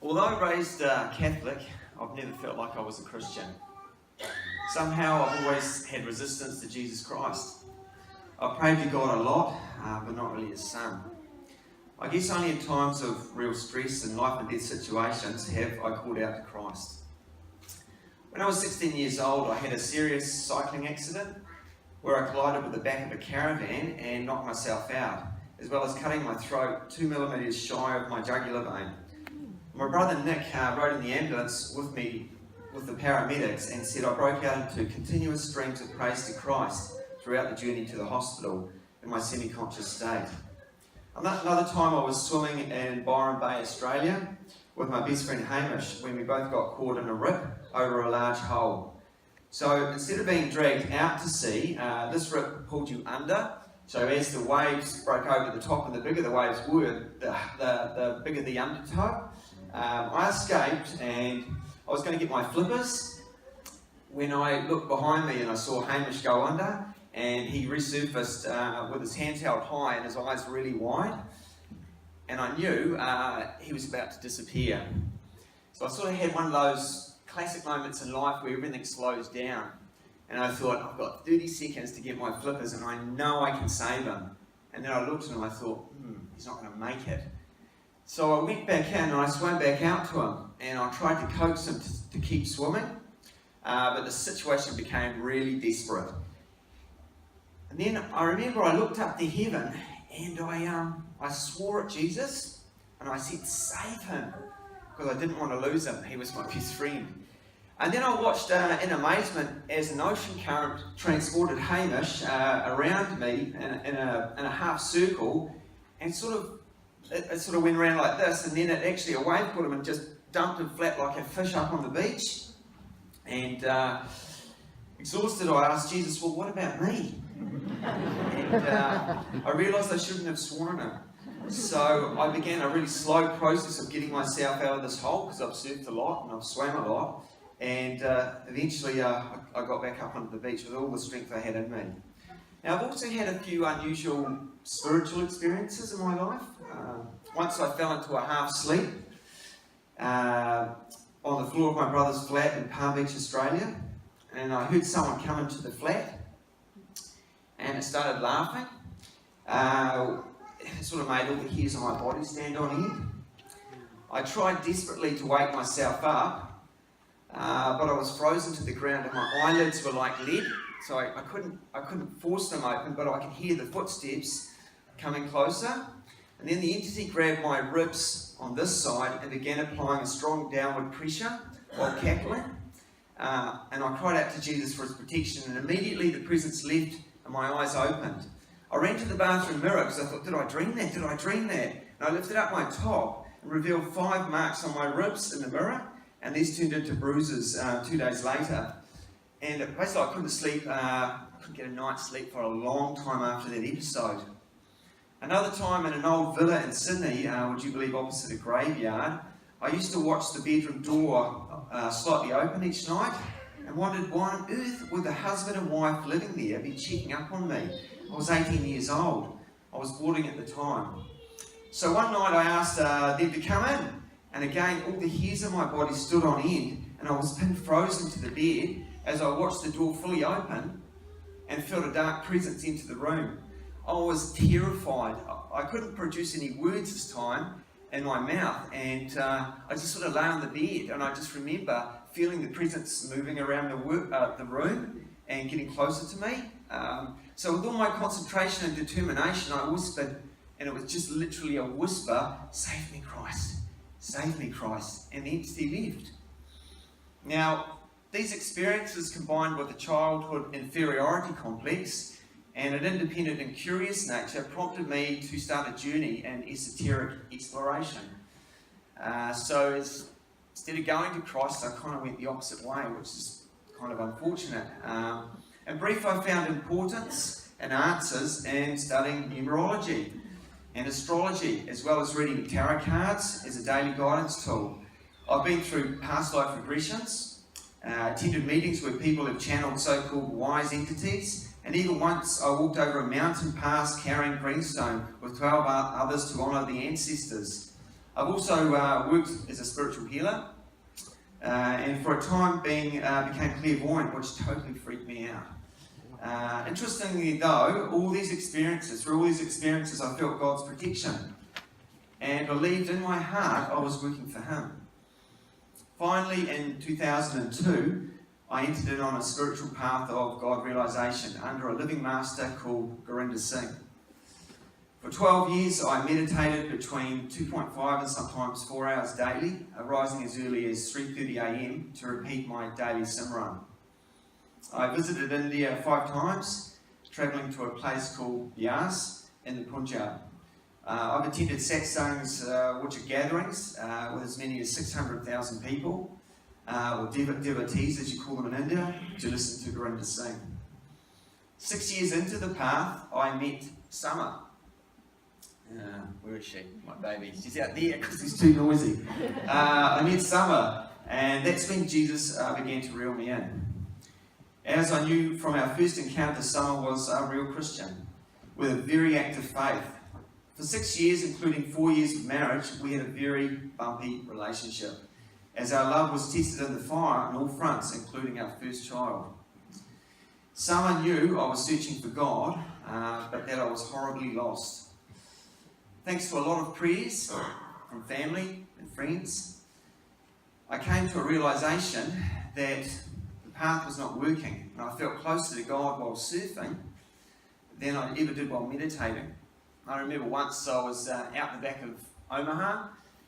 Although raised Catholic, I've never felt like I was a Christian. Somehow I've always had resistance to Jesus Christ. I prayed to God a lot, but not really His Son. I guess only in times of real stress and life and death situations have I called out to Christ. When I was 16 years old, I had a serious cycling accident where I collided with the back of a caravan and knocked myself out, as well as cutting my throat 2 millimetres shy of my jugular vein. My brother Nick rode in the ambulance with me with the paramedics and said I broke out into continuous streams of praise to Christ throughout the journey to the hospital in my semi-conscious state. Another time I was swimming in Byron Bay, Australia with my best friend Hamish when we both got caught in a rip over a large hole. So instead of being dragged out to sea, this rip pulled you under. So as the waves broke over the top, and the bigger the waves were, the bigger the undertow. I escaped and I was going to get my flippers when I looked behind me and I saw Hamish go under, and he resurfaced with his hands held high and his eyes really wide, and I knew he was about to disappear. So I sort of had one of those classic moments in life where everything slows down, and I thought, I've got 30 seconds to get my flippers and I know I can save him. And then I looked at him and I thought, he's not going to make it. So I went back in and I swam back out to him and I tried to coax him to keep swimming, but the situation became really desperate. And then I remember I looked up to heaven and I swore at Jesus and I said, save him, because I didn't want to lose him. He was my best friend. And then I watched in amazement as an ocean current transported Hamish around me in a half circle, and it sort of went around like this, and then a wave caught him and just dumped him flat like a fish up on the beach. And exhausted, I asked Jesus, well, what about me? And I realised I shouldn't have sworn him. So I began a really slow process of getting myself out of this hole, because I've surfed a lot and I've swam a lot. And eventually I got back up onto the beach with all the strength I had in me. Now, I've also had a few unusual spiritual experiences in my life. Once I fell into a half sleep on the floor of my brother's flat in Palm Beach, Australia, and I heard someone come into the flat and it started laughing. It sort of made all the hairs on my body stand on end. I tried desperately to wake myself up, but I was frozen to the ground and my eyelids were like lead, so I couldn't force them open, but I could hear the footsteps coming closer. And then the entity grabbed my ribs on this side and began applying a strong downward pressure while cackling. And I cried out to Jesus for His protection, and immediately the presence left and my eyes opened. I ran to the bathroom mirror because I thought, did I dream that? Did I dream that? And I lifted up my top and revealed 5 marks on my ribs in the mirror, and these turned into bruises 2 days later. And basically I couldn't sleep, couldn't get a night's sleep for a long time after that episode. Another time in an old villa in Sydney, would you believe, opposite a graveyard, I used to watch the bedroom door slightly open each night and wondered why on earth would the husband and wife living there be checking up on me. I was 18 years old. I was boarding at the time. So one night I asked them to come in, and again all the hairs on my body stood on end, and I was pinned frozen to the bed as I watched the door fully open and felt a dark presence enter the room. I was terrified. I couldn't produce any words this time in my mouth, and I just sort of lay on the bed, and I just remember feeling the presence moving around the room and getting closer to me. So with all my concentration and determination, I whispered, and it was just literally a whisper, "Save me, Christ, save me, Christ," and the entity left. Now, these experiences combined with a childhood inferiority complex and an independent and curious nature prompted me to start a journey in esoteric exploration. So instead of going to Christ, I kind of went the opposite way, which is kind of unfortunate. In brief, I found importance and answers in studying numerology and astrology, as well as reading tarot cards as a daily guidance tool. I've been through past life regressions, attended meetings where people have channeled so-called wise entities, and even once I walked over a mountain pass carrying greenstone with 12 others to honour the ancestors. I've also worked as a spiritual healer, and for a time became clairvoyant, which totally freaked me out. Interestingly though, through all these experiences I felt God's protection and believed in my heart I was working for Him. Finally, in 2002, I entered in on a spiritual path of God realization under a living master called Singh. For 12 years, I meditated between 2.5 and sometimes 4 hours daily, arising as early as 3:30 a.m. to repeat my daily Simran. I visited India 5 times, travelling to a place called Bias in the Punjab. I've attended satsangs, which are gatherings with as many as 600,000 people, or devotees as you call them in India, to listen to Gurinder Singh. 6 years into the path, I met Summer. Where is she? My baby. She's out there because it's too noisy. I met Summer, and that's when Jesus began to reel me in. As I knew from our first encounter, Summer was a real Christian with a very active faith. For 6 years, including 4 years of marriage, we had a very bumpy relationship, as our love was tested in the fire on all fronts, including our first child. Summer knew I was searching for God, but that I was horribly lost. Thanks to a lot of prayers from family and friends, I came to a realisation that the path was not working, and I felt closer to God while surfing than I ever did while meditating. I remember once I was out the back of Omaha,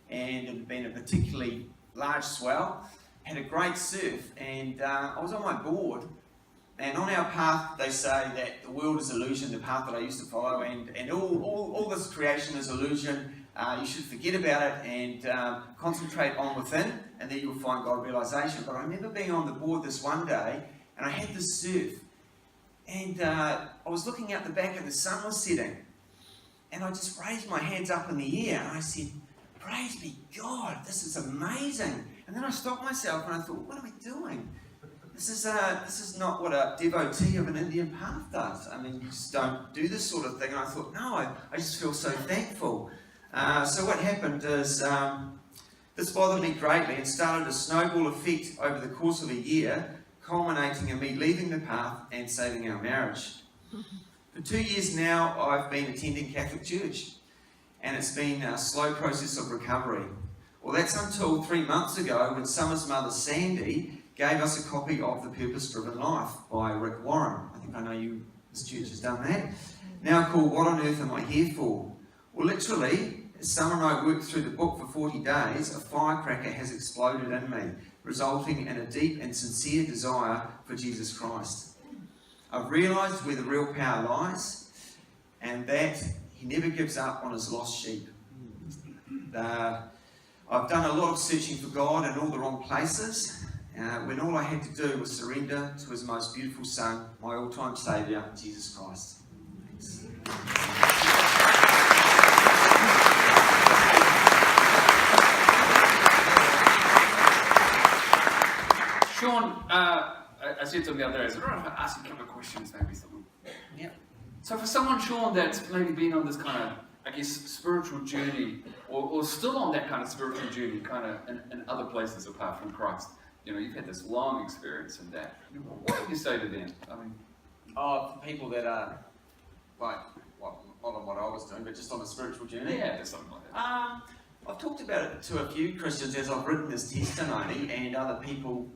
and it had been a particularly large swell, had a great surf, and I was on my board. And on our path, they say that the world is illusion, the path that I used to follow, and all this creation is illusion. You should forget about it and concentrate on within, and then you'll find God realization. But I remember being on the board this one day, and I had this surf, and I was looking out the back, and the sun was setting, and I just raised my hands up in the air, and I said, "Praise be God! This is amazing!" And then I stopped myself, and I thought, "What am I doing? This is not what a devotee of an Indian path does. I mean, you just don't do this sort of thing." And I thought, no, I just feel so thankful. So what happened is, this bothered me greatly and started a snowball effect over the course of a year, culminating in me leaving the path and saving our marriage. For 2 years now, I've been attending Catholic Church, and it's been a slow process of recovery. Well, that's until 3 months ago when Summer's mother, Sandy, gave us a copy of The Purpose-Driven Life by Rick Warren. I think I know this church has done that. Now called What on Earth Am I Here For? Well, literally, as Summer and I worked through the book for 40 days, a firecracker has exploded in me, resulting in a deep and sincere desire for Jesus Christ. I've realised where the real power lies, and that He never gives up on His lost sheep. I've done a lot of searching for God in all the wrong places, when all I had to do was surrender to His most beautiful Son, my all-time Saviour, Jesus Christ. Thanks. Sean, I said to him the other day, I said, "All right, I'll ask you a couple of questions, maybe something." Yeah. So for someone, Sean, that's maybe been on this kind of, I guess, spiritual journey, or still on that kind of spiritual journey, kind of in other places apart from Christ, you've had this long experience in that. What would you say to them? I mean, for people that are like, not on what I was doing, but just on a spiritual journey. Yeah, there's something like that. I've talked about it to a few Christians as I've written this testimony, and other people.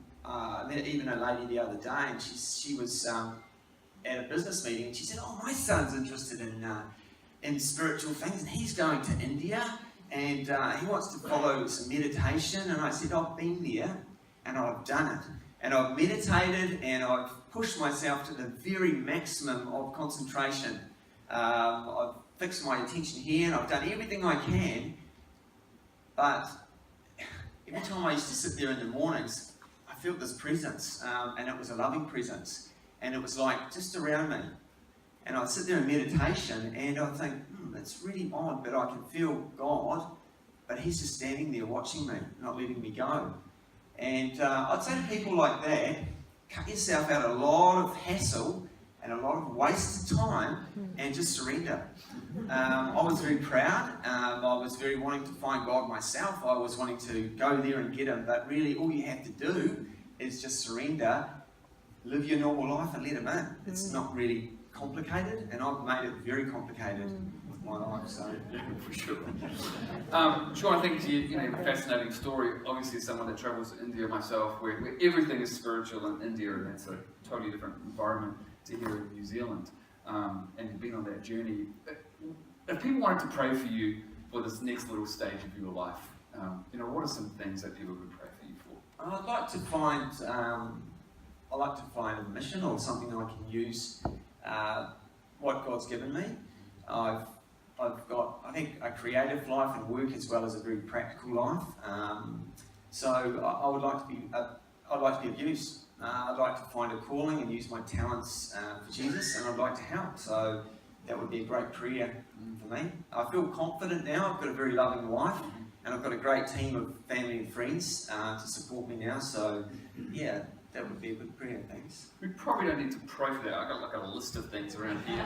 Even a lady the other day, and she was at a business meeting, and she said, "Oh, my son's interested in spiritual things, and he's going to India, and he wants to follow some meditation." And I said, "I've been there, and I've done it, and I've meditated, and I've pushed myself to the very maximum of concentration. I've fixed my attention here, and I've done everything I can, but every time I used to sit there in the mornings, I felt this presence, and it was a loving presence, and it was like just around me. And I'd sit there in meditation, and I'd think, it's really odd, but I can feel God, but He's just standing there watching me, not letting me go." And I'd say to people like that, cut yourself out a lot of hassle and a lot of wasted time and just surrender. I was very proud. I was very wanting to find God myself. I was wanting to go there and get Him, but really all you have to do is just surrender, live your normal life and let Him in. It's not really complicated, and I've made it very complicated with my life. So yeah, for sure. Sean, I think you know, a fascinating story. Obviously, as someone that travels to India myself, where everything is spiritual in India, and it's a totally different environment to here in New Zealand. And you've been on that journey. If people wanted to pray for you for this next little stage of your life, you know, what are some things that people would pray for you for? I'd like to find a mission or something I can use what God's given me. I've got, I think, a creative life and work as well as a very practical life. So I would like to be, I'd like to be of use. I'd like to find a calling and use my talents for Jesus, and I'd like to help. So that would be a great prayer for me. I feel confident now. I've got a very loving wife, and I've got a great team of family and friends to support me now. So yeah, that would be a good prayer. Thanks. We probably don't need to pray for that. I've got like a list of things around here.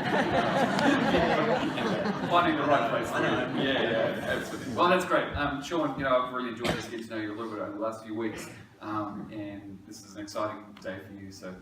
Finding the right place. I know. Yeah, absolutely. Well, that's great. Sean, you know, I've really enjoyed this, getting to know you a little bit over the last few weeks. And this is an exciting day for you. So